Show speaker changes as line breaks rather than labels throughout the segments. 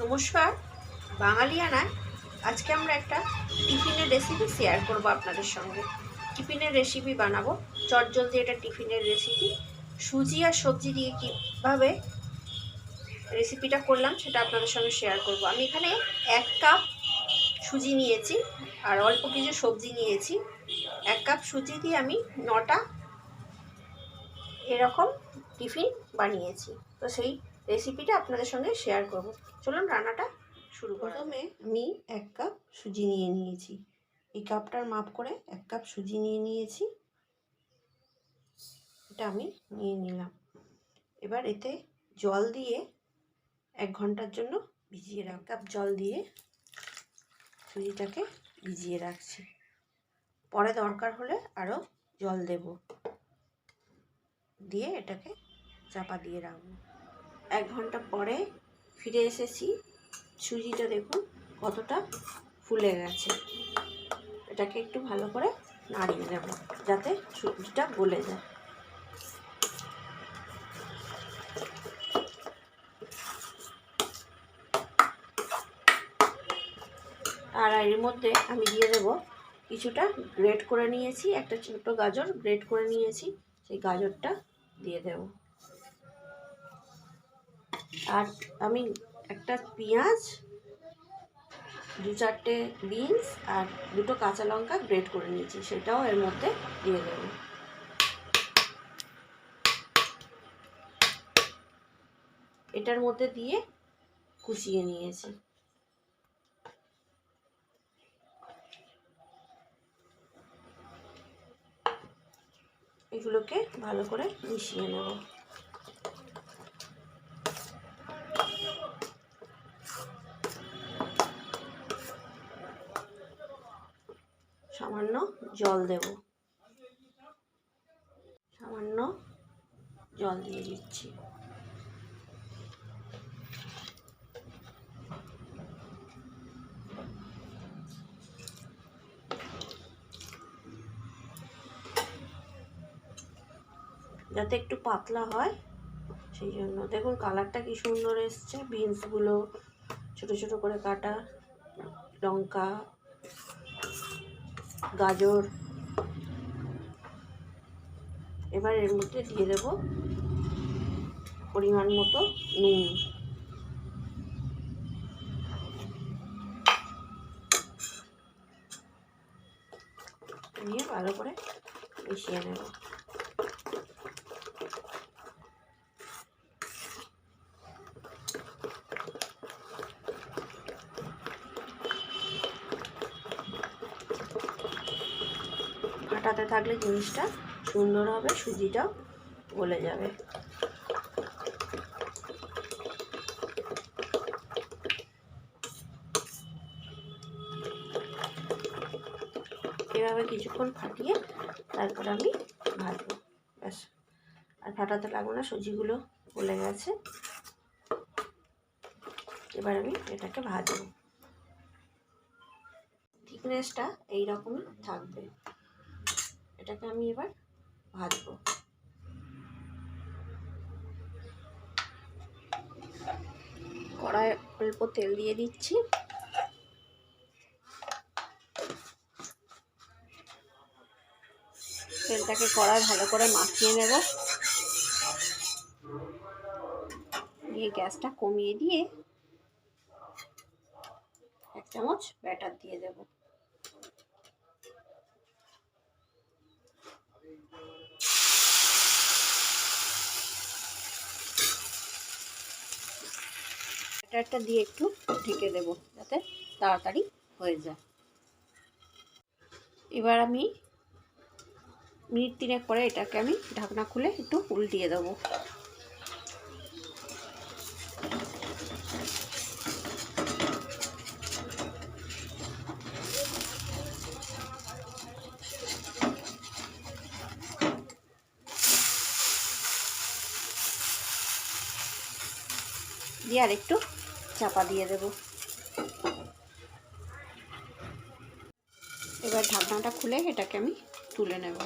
নমস্কার। বাঙালিয়ানায় আজকে আমরা একটা টিফিনের রেসিপি শেয়ার করব আপনাদের সঙ্গে। টিফিনের রেসিপি বানাবো, চটজলদি এটা টিফিনের রেসিপি। সুজি আর সবজি দিয়ে কীভাবে রেসিপিটা করলাম সেটা আপনাদের সঙ্গে শেয়ার করব। আমি এখানে 1 কাপ সুজি নিয়েছি আর অল্প কিছু সবজি নিয়েছি। 1 কাপ সুজি দিয়ে আমি 9টা এরকম টিফিন বানিয়েছি। তো সেই রেসিপিটা আপনাদের সঙ্গে শেয়ার করব। চলুন রান্নাটা শুরু করা। প্রথমে আমি 1 কাপ সুজি নিয়ে নিয়েছি। এই কাপটার মাপ করে 1 কাপ সুজি নিয়ে নিয়েছি। এটা আমি নিয়ে নিলাম। এবার এতে জল দিয়ে 1 ঘন্টার জন্য ভিজিয়ে রাখ। 1 কাপ জল দিয়ে সুজিটাকে ভিজিয়ে রাখছি। পরে দরকার হলে আরও জল দেব, দিয়ে এটাকে চাপা দিয়ে রাখবো। 1 ঘন্টা পরে ফিরে এসেছি। সুজিটা দেখুন কতটা ফুলে গেছে। এটাকে একটু ভালো করে নাড়িয়ে নেব যাতে সুজিটা গলে যায়। আর এর মধ্যে আমি দিয়ে দেব কিছুটা গ্রেট করে নিয়েছি, একটা ছোটো গাজর গ্রেট করে নিয়েছি, সেই গাজরটা দিয়ে দেব। আর আমি একটা পেঁয়াজ, 2-4টে বিনস আর 2টো কাঁচা লঙ্কা গ্রেট করে নিয়েছি, সেটাও এর মধ্যে দিয়ে দেব। এটার মধ্যে দিয়ে কষিয়ে নিয়েছি। এগুলোকে ভালো করে মিশিয়ে নেব। সামান্য জল দেব, সামান্য জল দিয়ে দিচ্ছি। যাতে একটু পাতলা হয় সেই জন্য। দেখুন কালারটা কি সুন্দর এসছে। বিনসগুলো ছোট ছোট করে কাটা, লঙ্কা, গাজর। এবার এর মধ্যে দিয়ে দেব পরিমাণ মতো নুন। নিয়ে ভালো করে মিশিয়ে নেব। ফাটাতে থাকলে জিনিসটা সুন্দর হবে, সুজিটাও গলে যাবে। এভাবে কিছুক্ষণ ফাটিয়ে তারপর আমি ভাজবো, ব্যাস। আর ফাটাতে লাগবে না, সুজিগুলো গলে গেছে। এবার আমি এটাকে ভাজবো। থিকনেসটা এইরকমই থাকবে। এটাকে আমি এবার ভাজবো। কড়াই অল্প তেল দিয়ে দিচ্ছি। তেলটাকে কড়াই ভালো করে মাখিয়ে নেব। দিয়ে গ্যাসটা কমিয়ে দিয়ে 1 চামচ ব্যাটার দিয়ে দেব। ব্যাটারটা দিয়ে একটু ঢেকে দেব যাতে তাড়াতাড়ি হয়ে যায়। এবার আমি মিনিট 3 পরে এটাকে আমি ঢাকনা খুলে একটু উল্টিয়ে দেবো। দিয়ে আর একটু চাপা দিয়ে দেব। এবার ঢাকনাটা খুলে এটাকে আমি তুলে নেব।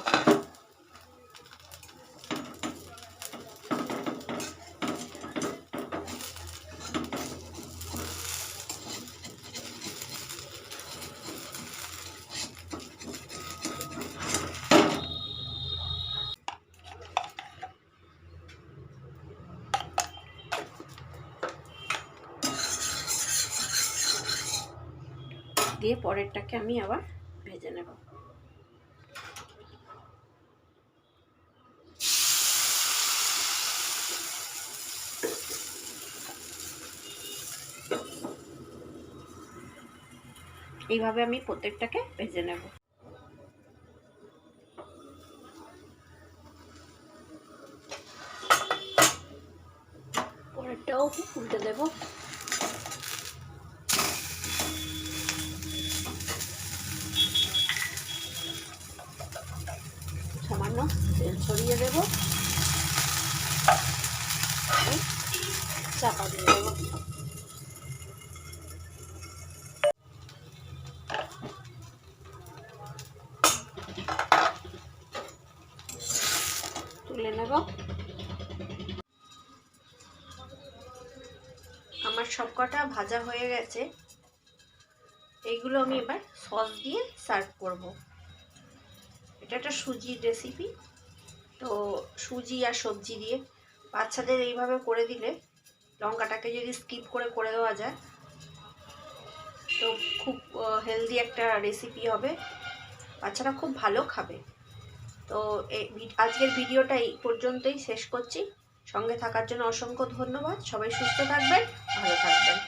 দিয়ে পরেরটাকে আমি আবার ভেজে নেব। এইভাবে আমি প্রত্যেকটাকে ভেজে নেব। পরেরটাও উল্টে দেব। সামান্য তেল ছড়িয়ে দেব, চাপা দিয়ে দেব। তুলে নেব। আমার সবকটা ভাজা হয়ে গেছে। এইগুলো আমি এবার সস দিয়ে সার্ভ করব। এটা একটা সুজির রেসিপি, তো সুজি আর সবজি দিয়ে বাচ্চাদের এইভাবে করে দিলে, লঙ্কাটাকে যদি স্কিপ করে দেওয়া যায়, তো খুব হেলদি একটা রেসিপি হবে, বাচ্চারা খুব ভালো খাবে। তো আজকের ভিডিওটা এই পর্যন্তই শেষ করছি। সঙ্গে থাকার জন্য অসংখ্য ধন্যবাদ। সবাই সুস্থ থাকবেন, ভালো থাকবেন।